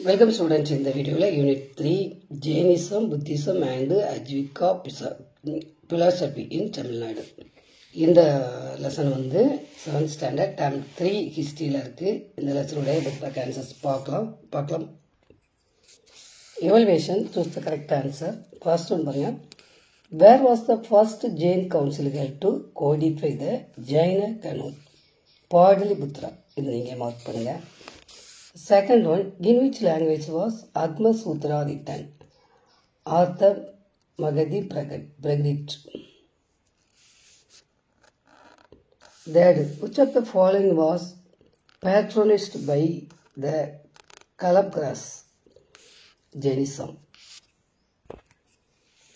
Welcome students in the video unit 3 Jainism, Buddhism and Ajivika philosophy in Tamil Nadu. In the lesson 7th standard term 3 history la irukku. In the lesson ude book answers paakalam. Evaluation, choose the correct answer. First one parunga. Where was the first Jain council held to codify the Jaina canon? Padaliputra. Idu neenga mark pannunga. Second one, in which language was Atma Sutra written? Arthur Magadi Pragat. Third, which of the following was patronized by the Kalabkaras Jainism?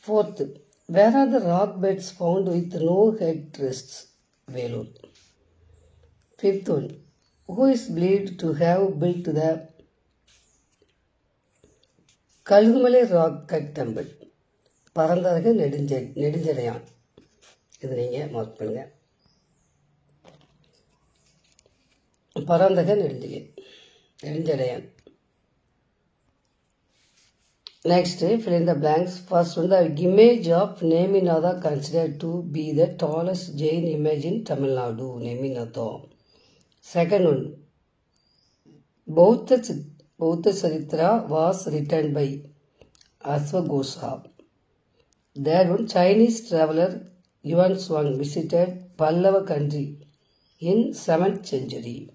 Fourth, where are the rock beds found with no headrests? Velur. Fifth one, who is believed to have built the Kalugumale rock cut temple? Parandaraga Nedinjadayan. Idu neenga mark pannunga. Parandaraga Nedinjadayan. Next, fill in the blanks. First one, the image of Neminatha considered to be the tallest Jain image in Tamil Nadu. Neminatha. Second one, Bauddha Charitra was written by Asvagosha. Third one, Chinese traveler Yuan Shuang visited Pallava country in 7th century.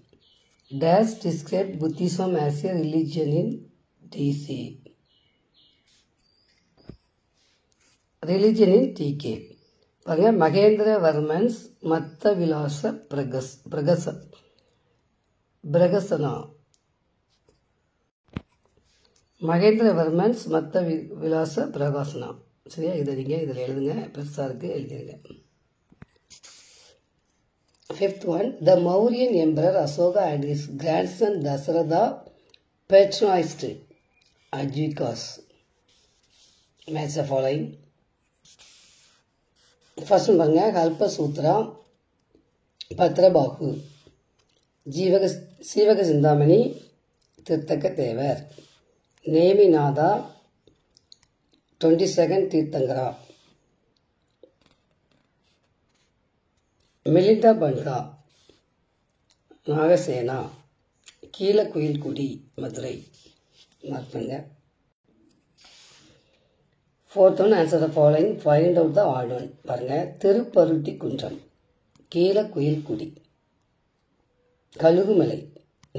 Dash described Buddhism as a religion in DC. Religion in TK. Mahendra Varman's Matta Vilasa Bragasana. Mahendra Varman's Matta Vilasa Bragasana. சரியா இதை நீங்கள் இதில் எழுதுங்க பெருசாக இருக்குது எழுதிருங்க. Fifth one, the Mauryan Emperor Asoka and his grandson Dasharatha patronized Ajivikas. Match the following. First one பாருங்க, Kalpa Sutra, Patrabahu, Sivaka Sindhamani, Tirthaka Tevar, Neminatha, 22nd Tirthangara, Milinda Bandha, Nagasena, Keela Kuil Kudi, Madurai. Mark பண்ணுங்க. Fourth one, answer the following. Find out the odd one. பாருங்க, திருப்பருட்டி குன்றம், கீழ குயில் குடி, கழுகுமலை,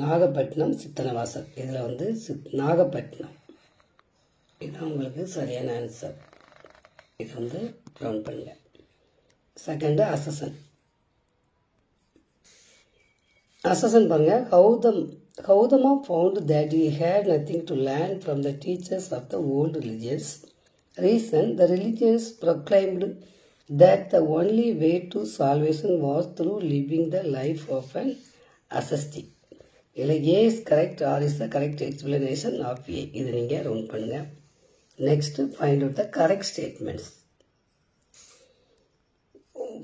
நாகப்பட்டினம், சித்தனவாசல். இதில் நாகப்பட்டினம். இதுதான் உங்களுக்கு சரியான ஆன்சர். இது ரவுண்ட் பண்ணுங்க. செகண்ட், அசசன் பாருங்க. Gautama found that he had nothing to learn from the teachers of the old religions. Reason, the religions proclaimed that the only way to salvation was through living the life of an ascetic. A is correct or is the correct explanation of A. இது நீங்க round பண்ணுங்க. Next, find out the correct statements.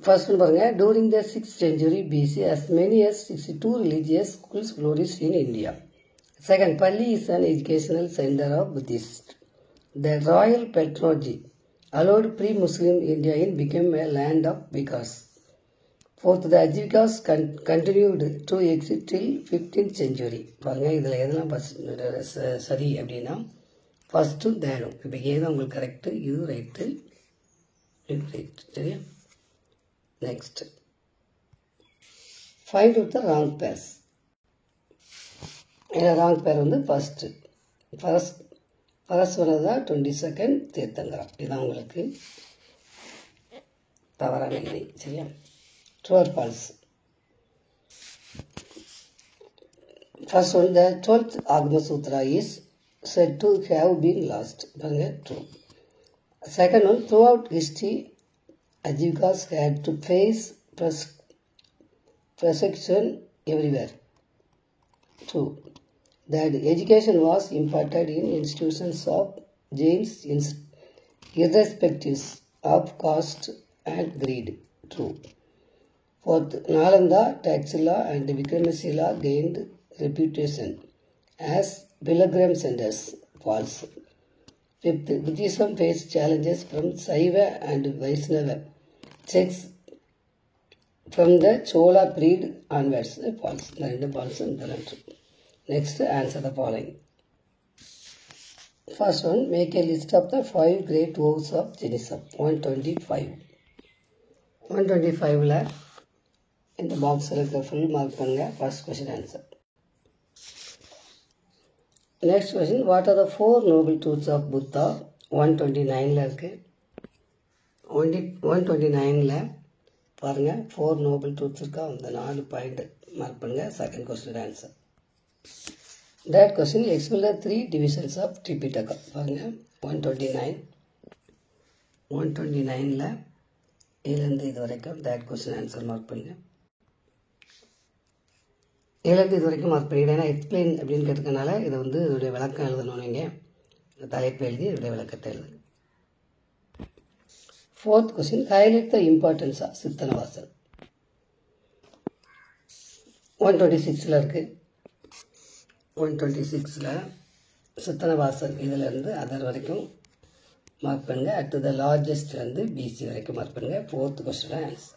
First one பாருங்க. During the 6th century BC, as many as 62 religious schools flourished in India. Second, Pali is an educational center of Buddhists. The royal patronage allowed pre-Muslim India in became a land of Vikas. Fourth, the Ajivikas continued to exist till 15th century. பாருங்க, இதில் எதெல்லாம் சரி அப்படின்னா first தேடும். இப்போ ஏதோ உங்களுக்கு correct, இது ரைட்டு, இது ரைட். சரியா? Next, find out the wrong pairs. இதில் ராங் பேர் ஃபர்ஸ்ட் பரஸ்வரதா 22nd தீர்த்தங்கரம். இதுதான் உங்களுக்கு தவறான இதை. சரியா? True or false? First one, the 12th Agama Sutra is said to have been lost. True. Second one, throughout history, Ajivikas had to face persecution everywhere. True. That education was imparted in institutions of Jains irrespective of caste and greed. True. Fourth, Nalanda, Taxila and Vikramasila gained reputation as pilgrim centers. False. Fifth, Buddhism faced challenges from Saiva and Vaishnava sects from the Chola period onwards. False. False. Next, answer the following. First one, make a list of the 5 great vows of Jainism. 125. 125 la in the box full mark panga. First question answer. Next question, what are the 4 noble truths of Buddha? 129 la irukku. 129 la பாருங்க 4 noble truths இருக்கா அந்த 4 point mark பண்ணுங்க. Second question answer. That question, explain the 3 divisions of Tripitaka. பாருங்க 129 ல இதிலிருந்து இது வரைக்கும் that question answer mark பண்ணுங்க. இதிலிருந்து இது வரைக்கும் மார்க் பண்ணிடுங்க. ஏன்னா எக்ஸ்பிளைன் அப்படின்னு கேட்டிருக்கனால இதை வந்து இதோடைய விளக்கம் எழுதணும். நீங்கள் தலைப்பு எழுதி இதோடைய விளக்கத்தை எழுதுங்க. Fourth question, highlight the importance of Sittanavasal. 126 இருக்கு. 126 சித்தனவாசல் இதிலிருந்து அதர் வரைக்கும் மார்க் பண்ணுங்க. அட் த லார்ஜஸ்ட் வந்து பிசி வரைக்கும் மார்க் பண்ணுங்க. Fourth question answer.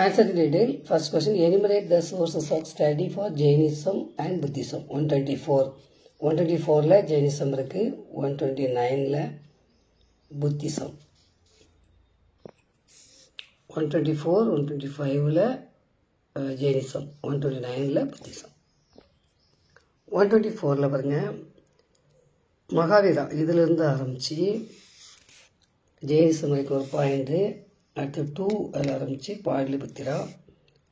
Answer in detail. First question, enumerate the sources of study for Jainism and Buddhism. 124 ல Jainism இருக்கு. 129 ல Buddhism. 124, 125 ல Jainism. 129 ல Buddhism. 124 ல பாருங்க மகாவீரா இதிலிருந்து ஆரம்பிச்சு ஜெயினிசம் வரைக்கும் ஒரு பாயிண்ட். அடுத்து 2 அதில் ஆரம்பிச்சு பாடலிபுத்திரா.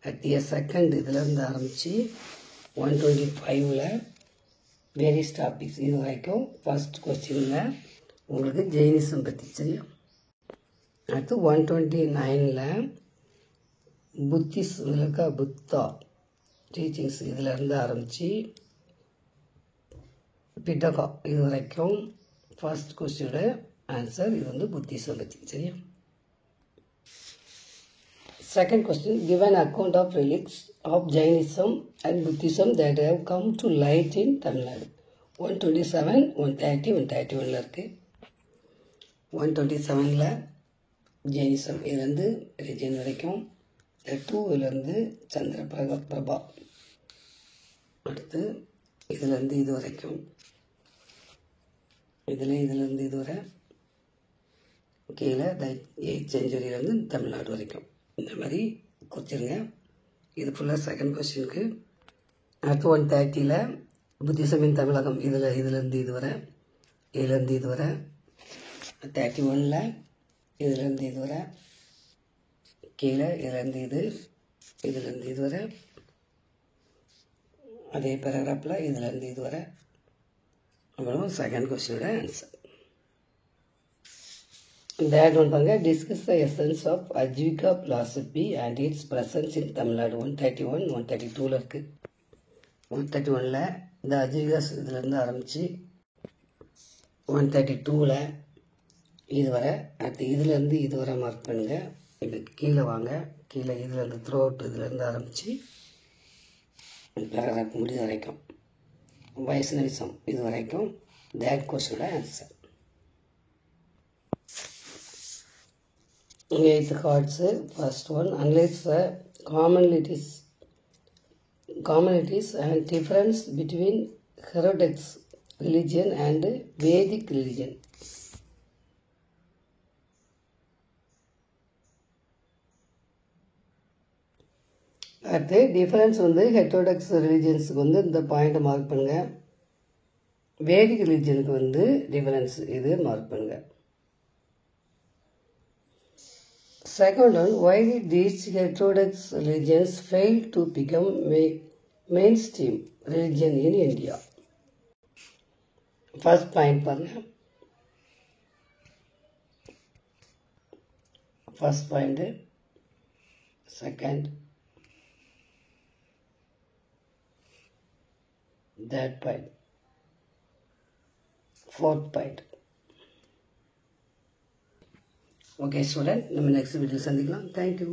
அடுத்த செகண்ட் இதிலிருந்து ஆரம்பிச்சு 125 ல வேரியஸ் டாபிக்ஸ் இது வரைக்கும் ஃபர்ஸ்ட் கொஸ்டின்ல உங்களுக்கு ஜெயினிசம் பற்றி சரியா. அடுத்து 129 ல புத்திசம் இருக்கா புத்தா டீச்சிங்ஸ் இதிலிருந்து ஆரம்பிச்சு பிட்டகா இது வரைக்கும் ஃபர்ஸ்ட் கொஸ்டினோட ஆன்சர். இது வந்து புத்திசம் பற்றி சரியா. Second question, give an account of relics of Jainism and Buddhism that have come to light in Tamil Nadu. 127, 130, 131 இருக்கு. 127 ல ஜெயினிசம் இதுலேருந்து ரிஜன் வரைக்கும். 2 சந்திர பிரபா. அடுத்து இதிலேருந்து இது வரைக்கும். இதிலிருந்து இது வரை கீழே 8th centuryலேருந்து தமிழ்நாடு வரைக்கும் இந்த மாதிரி குறிச்சிருங்க. இது ஃபுல்லாக செகண்ட் கொஸ்டினுக்கு. அடுத்து 130 ல புத்திசம் இன் தமிழகம் இதிலிருந்து இது வரை. இதிலிருந்து இது வரை. 31 ல இதிலிருந்து இது வரை. கீழே இதிலிருந்து இது வரை. அதே பேராகிராஃபில் இதிலிருந்து இது வரை. அப்புறம் செகண்ட் கொஸ்டினோட ஆன்சர். தேர்ட் ஒன் பாருங்க, discuss the essence of Ajivika philosophy and its presence in Tamil Nadu. 131, 132 இருக்கு. 131 ல இந்த அஜ்விகாஸ் இதிலிருந்து ஆரம்பிச்சு 132 இது வரை. அடுத்து இதிலேருந்து இது வரை மார்க் பண்ணுங்க. இப்போ கீழே வாங்க. கீழே இதிலேருந்து த்ரூ அவுட் இதிலேருந்து ஆரம்பித்து பேராகிராஃப் முடிவு வரைக்கும் வைஷ்ணவிசம் இது வரைக்கும் தேட் கொஸ்டினோட ஆன்சர். 8th cards. First one, analyze the commonalities and difference between Herodox religion and Vedic religion. அடுத்து டிஃபரன்ஸ் வந்து ஹெட்ரோடாக்ஸ் ரிலிஜியன்ஸுக்கு வந்து இந்த பாயிண்ட்டை மார்க் பண்ணுங்க. வேதிக் ரிலிஜியனுக்கு வந்து டிஃபரன்ஸ் இது மார்க் பண்ணுங்க. Second one, why did these heterodox religions fail to become mainstream religion in India? First point பாருங்க. First point, second, that point, fourth point. Okay student, நம்ம next video சந்திக்கலாம். Thank you.